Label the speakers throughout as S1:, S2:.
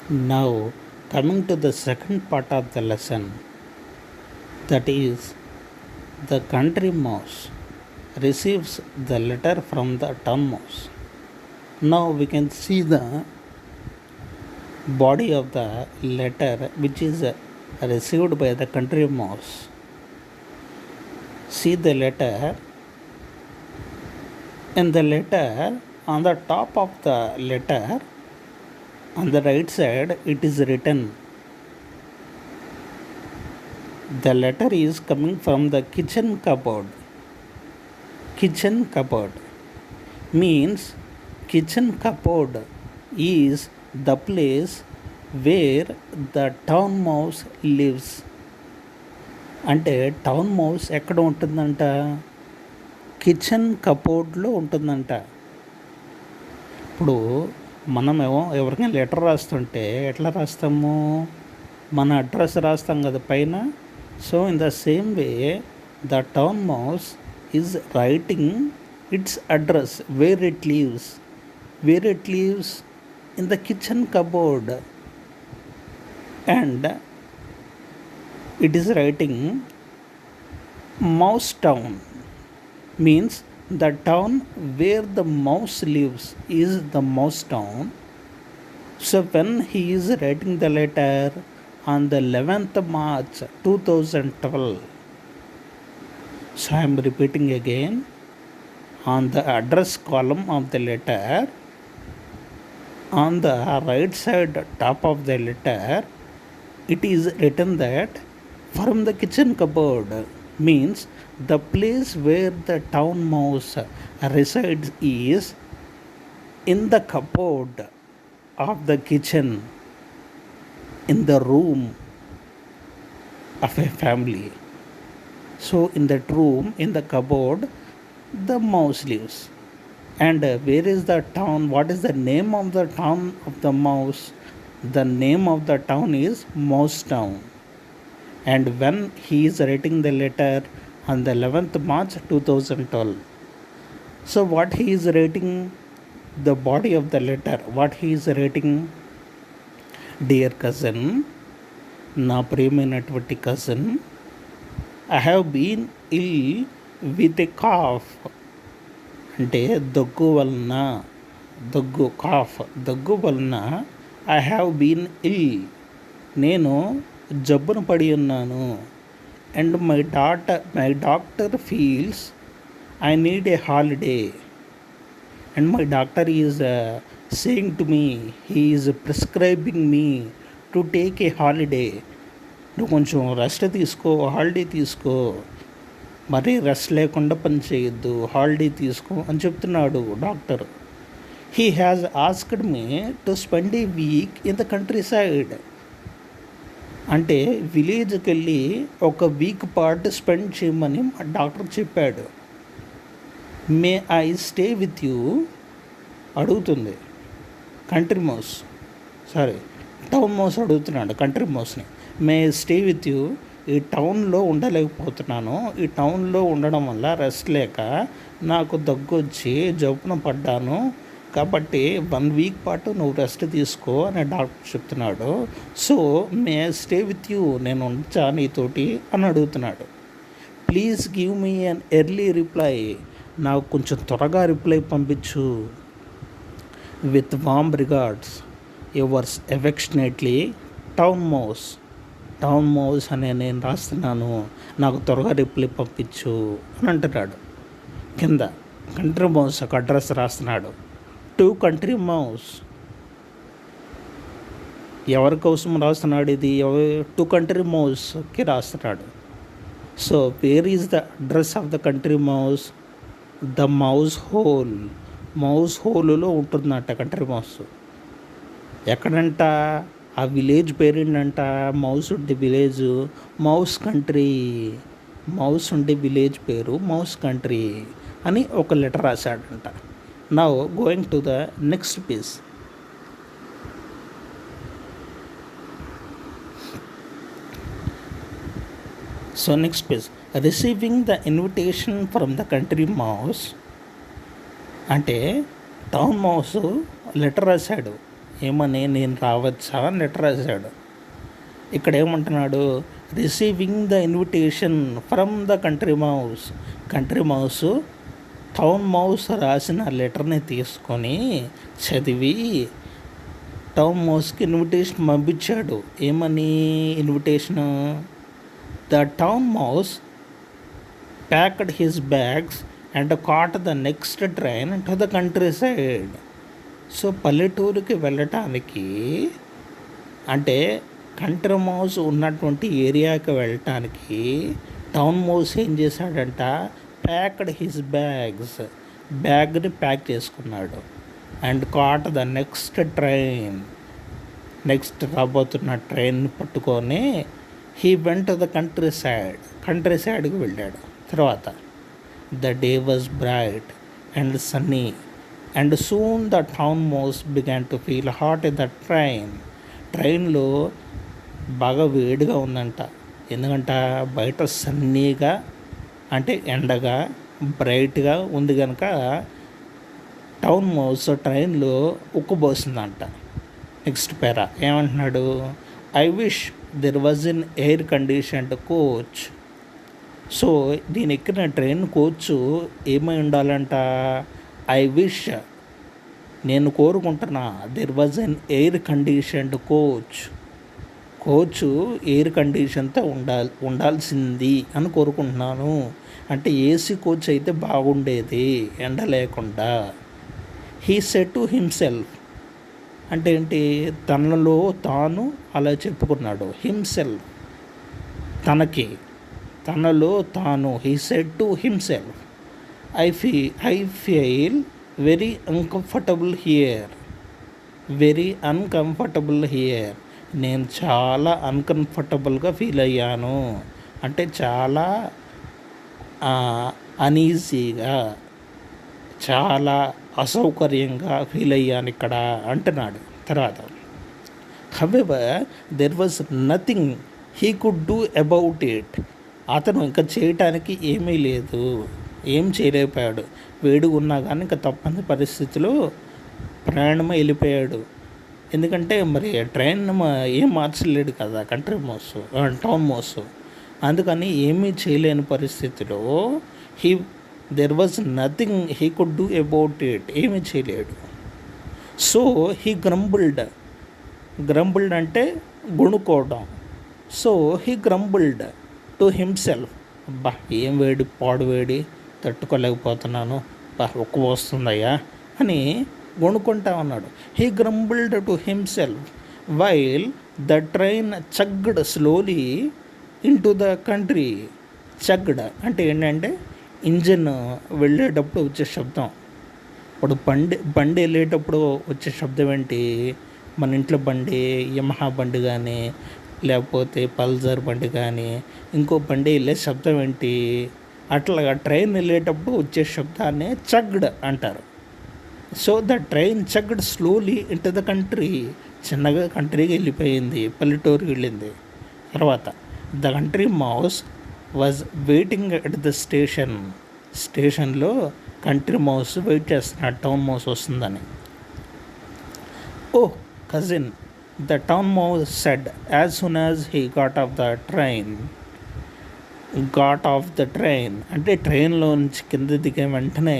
S1: Now, coming to the second part of the lesson, that is, the country mouse receives the letter from the town mouse. Now, we can see the body of the letter which is received by the country mouse. See the letter. In the letter, on the top of the letter, on the right side, it is written. The letter is coming from the kitchen cupboard. Kitchen cupboard means kitchen cupboard is the place where the town mouse lives. అంటే town mouse ఎక్కడ ఉంటుందంట? Kitchen కబోర్డ్లో ఉంటుందంట. ఇప్పుడు మనమేమో ఎవరికైనా letter రాస్తుంటే ఎట్లా రాస్తాము? మన అడ్రస్ రాస్తాం కదా పైన. So in the same way the town mouse is writing its address where it leaves. Where it leaves in the kitchen cupboard, and it is writing mouse town, means the town where the mouse lives is the mouse town. So when he is writing the letter on the 11th March 2012, so I am repeating again, on the address column of the letter, on the right side top of the letter, it is written that from the kitchen cupboard, means the place where the town mouse resides is in the cupboard of the kitchen, in the room of a family. So in that room, in the cupboard, the mouse lives. And where is the town? What is the name of the town of the mouse? The name of the town is Mouse Town. And when he is writing the letter on the 11th March 2012, so what he is writing, the body of the letter, what he is writing, dear cousin, na ప్రియమైనటువంటి cousin, I have been ill with a cough. అంటే దగ్గు వలన, దగ్గు వలన I have been ఇల్, నేను జబ్బును పడి ఉన్నాను. And my doctor feels I need a holiday. And my doctor is saying to me, he is prescribing me to take a holiday. నువ్వు కొంచెం రెస్ట్ తీసుకో, హాలిడే తీసుకో, మరీ రెస్ట్ లేకుండా పని చేయొద్దు, హాలిడే తీసుకో అని చెప్తున్నాడు doctor. He has asked me to spend A week in the country side. అంటే విలేజ్కి వెళ్ళి ఒక వీక్ పాటు స్పెండ్ చేయమని మా డాక్టర్ చెప్పాడు. May I stay with you అడుగుతుంది కంట్రీ మౌస్, టౌన్ మౌస్ అడుగుతున్నాడు కంట్రీ మౌస్ని. మే స్టే విత్ యూ, ఈ టౌన్లో ఉండలేకపోతున్నాను, ఈ టౌన్లో ఉండడం వల్ల రెస్ట్ లేక నాకు దగ్గు వచ్చి జబ్బున పడ్డాను, కాబట్టి 1 వీక్ పాటు నువ్వు రెస్ట్ తీసుకో అని డాక్టర్ చెప్తున్నాడు. So may stay with you, నేను ఉంచా నీతోటి అని అడుగుతున్నాడు. Please give me an early reply, నాకు కొంచెం త్వరగా రిప్లై పంపించు. With warm regards yours affectionately town mouse. Town mouse అనే నేను రాస్తున్నాను, నాకు త్వరగా రిప్లై పంపించు అని అంటున్నాడు. కింద కంట్రీ మౌస్ ఒక అడ్రస్ రాస్తున్నాడు. టు కంట్రీ మౌస్, ఎవరి కోసం రాస్తున్నాడు ఇది? టు కంట్రీ మౌస్కి రాస్తున్నాడు. So where is the address of the country mouse? The mouse hole. Mouse హోల్లో ఉంటుందంట కంట్రీ మౌస్. ఎక్కడంట? ఆ విలేజ్ పేరేంటంట? మౌస్ ఉండే విలేజ్ మౌస్ కంట్రీ. మౌస్ ఉండే విలేజ్ పేరు మౌస్ కంట్రీ అని ఒక లెటర్ రాశాడంట. Now going to the next page. So next page, receiving the invitation from the country mouse. అంటే టౌన్ మౌస్ లెటర్ రాశాడు, ఏమని, నేను రావచ్చా అని లెటర్ రాశాడు. ఇక్కడ ఏమంటున్నాడు, receiving the invitation from the country mouse town mouse రాసిన లెటర్ని తీసుకొని చదివి టౌన్ మౌస్కి ఇన్విటేషన్ పంపించాడు. ఏమని invitation, the town mouse packed his bags and caught the next train to the countryside. So పల్లెటూరుకి వెళ్ళటానికి, అంటే కంట్రీ మౌస్ ఉన్నటువంటి ఏరియాకి వెళ్ళటానికి టౌన్ మౌస్ ఏం చేశాడంట, ప్యాక్డ్ హిస్ బ్యాగ్ని ప్యాక్ చేసుకున్నాడు. అండ్ కాట్ ద నెక్స్ట్ రాబోతున్న ట్రైన్ని పట్టుకొని he went to the country సైడ్కి వెళ్ళాడు. తర్వాత the day was bright and Sunny and soon the town mouse began to feel hot in the ట్రైన్లో బాగా వేడిగా ఉందంట. ఎందుకంట బయట సన్నీగా, అంటే ఎండగా బ్రైట్గా ఉంది కనుక టౌన్ మౌస్ ట్రైన్లో ఉక్కుపోసిందంట. నెక్స్ట్ పేరా ఏమంటున్నాడు, I wish there was in air conditioned coach. So దీని ఎక్కిన ట్రైన్ కోచ్ ఏమై ఉండాలంట, ఐ విష్, నేను కోరుకుంటున్నా, there was an air conditioned coach air కండిషన్తో ఉండాల్సింది అని కోరుకుంటున్నాను. అంటే ఏసీ కోచ్ అయితే బాగుండేది, ఎండ లేకుండా. హీ సెడ్ టు హిమ్సెల్ఫ్, అంటే ఏంటి, తనలో తాను అలా చెప్పుకున్నాడు. హిమ్సెల్ఫ్, తనలో తాను. He said to himself, I feel very uncomfortable here. నేను చాలా అన్కంఫర్టబుల్గా ఫీల్ అయ్యాను, అంటే చాలా అనీజీగా, చాలా అసౌకర్యంగా ఫీల్ అయ్యాను ఇక్కడ అంటున్నాడు. తర్వాత however there was nothing he could do about it. అతను ఇంకా చేయటానికి ఏమీ లేదు, ఏం చేయలేకపోయాడు. వేడిగా ఉన్నా కానీ ఇంకా తప్పని పరిస్థితిలో ప్రయాణమై వెళ్ళిపోయాడు. ఎందుకంటే మరి ట్రైన్ ఏం మార్చలేడు కదా టౌన్ మౌస్. అందుకని ఏమీ చేయలేని పరిస్థితిలో there was nothing he could do about it, ఏమీ చేయలేడు. సో హీ గ్రంబుల్డ్ అంటే గొణుకోవడం. So he grumbled to himself, అబ్బా ఏం వేడి, పాడు వేడి, తట్టుకోలేకపోతున్నాను, ఉక్కు వస్తుందయ్యా అని గొణుకుంటా ఉన్నాడు. He grumbled to himself while the train chugged slowly into the country. Chugged అంటే ఏంటంటే ఇంజిన్ వెళ్ళేటప్పుడు వచ్చే శబ్దం. ఇప్పుడు బండి వెళ్ళేటప్పుడు వచ్చే శబ్దం ఏంటి, మన ఇంట్లో బండి, యమహా బండి కానీ లేకపోతే పల్సర్ బండి కానీ ఇంకో బండి వెళ్ళే శబ్దం ఏంటి, అట్లాగా ట్రైన్ వెళ్ళేటప్పుడు వచ్చే శబ్దాన్ని చగ్డ్ అంటారు. So the train chugged slowly into the country, చిన్నగా కంట్రీకి వెళ్ళిపోయింది, పల్లెటూరుకి వెళ్ళింది. తర్వాత the country mouse was waiting at the స్టేషన్లో కంట్రీ మౌస్ వెయిట్ చేస్తున్నాడు టౌన్ మౌస్ వస్తుందని. Oh cousin, the town mouse said as soon as he got off the train. అంటే ట్రైన్లో నుంచి కింద దిగే వెంటనే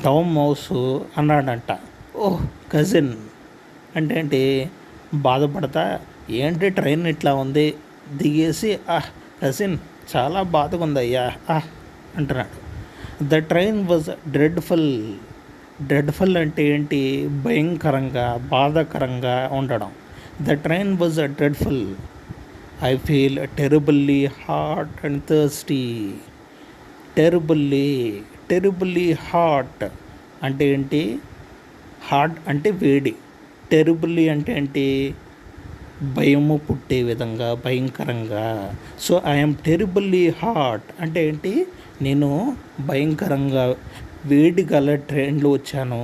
S1: టౌన్ మౌస్ అన్నాడంట, ఓహ్ కజిన్, అంటే ఏంటి, బాధపడతా, ఏంటి ట్రైన్ ఇట్లా ఉంది, దిగేసి కజిన్ చాలా బాధగా ఉందయ్యా అంటున్నాడు. ద ట్రైన్ వాజ్ డ్రెడ్ఫుల్ అంటే ఏంటి, భయంకరంగా, బాధాకరంగా ఉండడం. The train was dreadful. I feel terribly hot and thirsty. Terribly hot అంటే ఏంటి, హాట్ అంటే వేడి, టెరిబుల్లీ అంటే ఏంటి, భయము పుట్టే విధంగా, భయంకరంగా. సో ఐఎమ్ టెరిబుల్లీ హాట్ అంటే ఏంటి, నేను భయంకరంగా వేడి గల ట్రైన్లో వచ్చాను.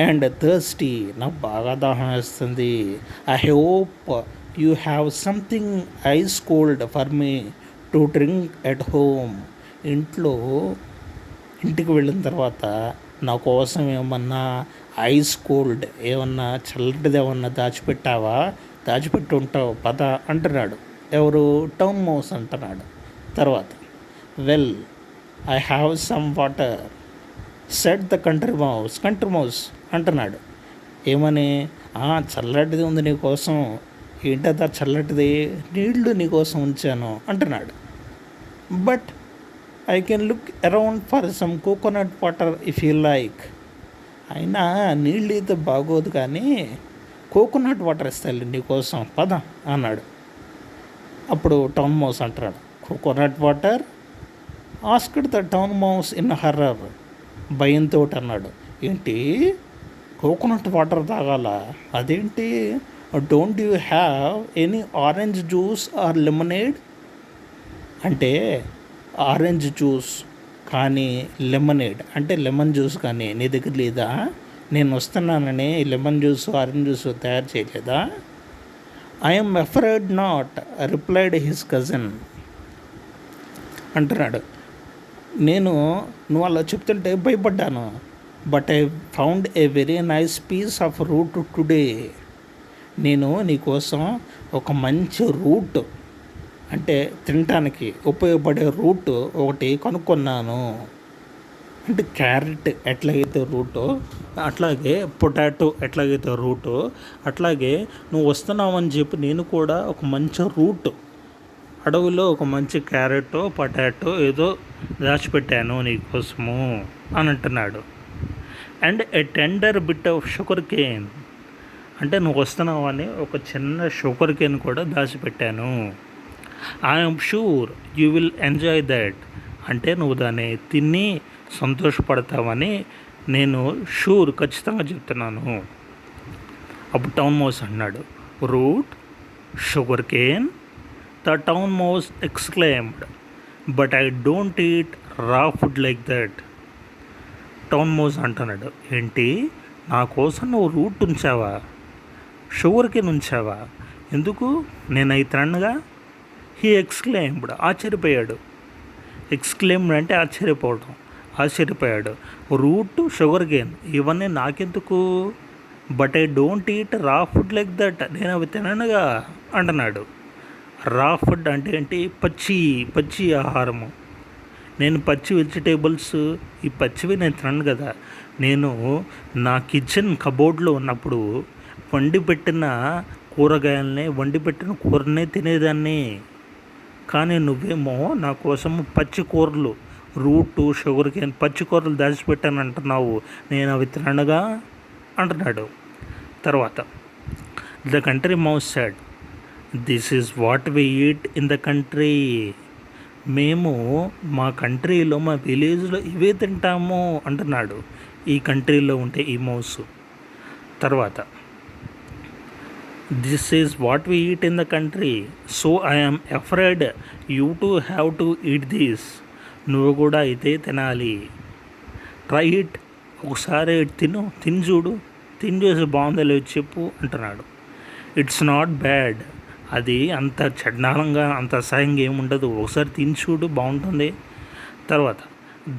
S1: అండ్ థర్స్టీ, నాకు బాగా దాహం వేస్తుంది. I hope you have something ice cold for me to drink at home. ఇంటికి వెళ్ళిన తర్వాత నా కోసం ఏమన్నా ఐస్ కోల్డ్ ఏమన్నా చల్లటిది ఏమన్నా దాచిపెట్టావా, దాచిపెట్టి ఉంటావు పద అంటున్నాడు. ఎవరు? టౌన్ మౌస్ అంటున్నాడు. తర్వాత well I have some water set the country mouse అంటున్నాడు. ఏమని? చల్లటిది ఉంది నీకోసం. ఏంటదా చల్లటిది? నీళ్లు నీకోసం ఉంచాను అంటున్నాడు. But I can look around for some coconut water if you like. అయినా నీళ్ళు అయితే బాగోదు, కానీ కోకోనట్ వాటర్ ఇస్తాను నీకోసం పద అన్నాడు. అప్పుడు టౌన్ మౌస్ అంటున్నాడు, coconut water? Asked the town mouse in horror. భయంతో అన్నాడు. ఏంటి కోకోనట్ వాటర్ తాగాల? అదేంటి? Don't you have any orange juice or lemonade? అంటే ఆరెంజ్ జ్యూస్ కానీ లెమనేడ్ అంటే లెమన్ జ్యూస్ కానీ నీ దగ్గర లేదా? నేను వస్తున్నానని లెమన్ జ్యూస్ ఆరెంజ్ జ్యూస్ తయారు చేయలేదా? I'm afraid not replied his cousin అంటున్నాడు. నువ్వు అలా చెప్తుంటే భయపడ్డాను. But I found a very nice piece of root today. నేను నీకోసం ఒక మంచి రూట్, అంటే తినటానికి ఉపయోగపడే రూట్ ఒకటి కనుక్కున్నాను. అంటే క్యారెట్ ఎట్లాగైతే రూటో అట్లాగే పొటాటో ఎట్లాగైతే రూటో అట్లాగే నువ్వు వస్తున్నావని చెప్పి నేను కూడా ఒక మంచి రూట్, అడవిలో ఒక మంచి క్యారెట్ పొటాటో ఏదో దాచిపెట్టాను నీకోసము అని అంటున్నాడు. And a tender bit of sugar cane, అంటే నువ్వు వస్తున్నావని ఒక చిన్న షుగర్ కేన్ కూడా దాచిపెట్టాను. I'm sure you will enjoy that, అంటే నువ్వు దాన్ని తిని సంతోషపడతావని నేను ఖచ్చితంగా చెప్తున్నాను. అప్పుడు టౌన్ మౌస్ అన్నాడు, root, sugar cane? The town mouse exclaimed, but I don't eat raw food like that. Town mouse అంటున్నాడు, ఏంటి నా కోసం నువ్వు రూట్ ఉంచావా, షుగర్ కేన్ ఉంచావా? ఎందుకు? నేను అయి తిననుగా. హీ ఎక్స్క్లైమ్డ్, ఆశ్చర్యపోయాడు. ఎక్స్క్లైమ్డ్ అంటే ఆశ్చర్యపోయాడు. రూట్, షుగర్ కేన్ ఇవన్నీ నాకెందుకు? But I don't eat raw food like that, నేను అవి తిననుగా అంటున్నాడు. రా ఫుడ్ అంటే ఏంటి? పచ్చి ఆహారము. నేను పచ్చి వెజిటేబుల్స్, ఈ పచ్చివి నేను తినను కదా. నేను నా కిచెన్ కబోర్డ్లో ఉన్నప్పుడు వండిపెట్టిన కూరనే తినేదాన్ని. కానీ నువ్వేమో నా కోసం పచ్చి కూరలు, రూటు, షుగర్ కేన్, పచ్చి కూరలు దాచిపెట్టాను అంటున్నావు, నేను అవి తిననుగా అంటున్నాడు. తర్వాత the country mouse said, this is what we eat in the country. మేము మా కంట్రీలో, మా విలేజ్లో ఇవే తింటాము అంటున్నాడు. ఈ కంట్రీలో ఉంటే ఈ మౌస్. తర్వాత this is what we eat in the country, so I am afraid you to have to eat this. నువ్వు కూడా ఇదే తినాలి. ట్రై ఇట్, ఒకసారి తిని చూడు, తిని చూసి బాగుందో లేదు చెప్పు అంటున్నాడు. ఇట్స్ నాట్ బ్యాడ్, అది అంత చండాలంగా అంత అసహ్యంగా ఏముండదు, ఒకసారి తిని చూడు బాగుంటుంది. తర్వాత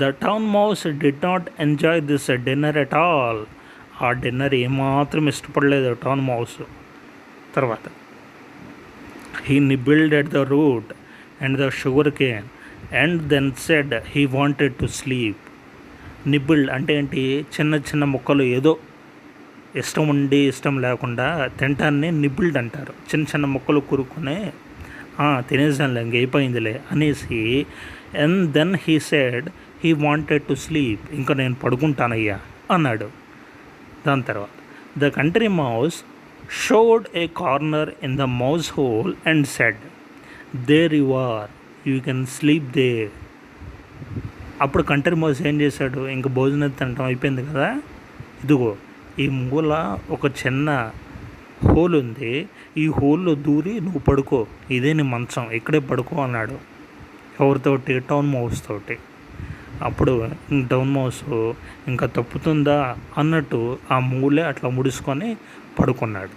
S1: the town mouse did not enjoy this dinner at all. ఆ డిన్నర్ ఏమాత్రం ఇష్టపడలేదు టౌన్ మౌస్. తర్వాత he nibbled at the root and the sugar cane and then said he wanted to sleep. Nibbled అంటే ఏంటి? చిన్న ముక్కలు ఏదో ఇష్టం ఉండి ఇష్టం లేకుండా తింటాన్ని నిబిల్డ్ అంటారు. చిన్న ముక్కలు కురుక్కునే తినేసానులే ఇంకైపోయిందిలే అనేసి. And then he said he wanted to sleep, ఇంకా నేను పడుకుంటానయ్యా అన్నాడు. దాని తర్వాత the country mouse showed a corner in the mouse hole and said, there you are, you can sleep there. అప్పుడు కంట్రీ మౌస్ ఏం చేశాడు? ఇంక భోజనం తినటం అయిపోయింది కదా, ఇదిగో ఈ మూల ఒక చిన్న హోల్ ఉంది, ఈ హోల్లో దూరి నువ్వు పడుకో, ఇదే నీ మంచం, ఇక్కడే పడుకో అన్నాడు. ఎవరితోటి? టౌన్ మౌస్ తోటి. అప్పుడు టౌన్ మౌస్ ఇంకా తప్పుతుందా అన్నట్టు ఆ మూలే అట్లా ముడుచుకొని పడుకున్నాడు.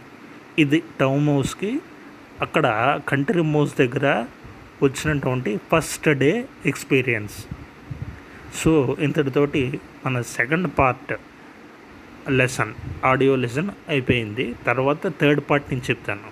S1: ఇది టౌన్ మౌస్కి అక్కడ కంట్రీ మౌస్ దగ్గర వచ్చినటువంటి ఫస్ట్ డే ఎక్స్పీరియన్స్. సో ఇంతటితోటి మన second part lesson audio lesson అయిపోయింది. తర్వాత థర్డ్ పార్ట్ నేను చెప్తాను.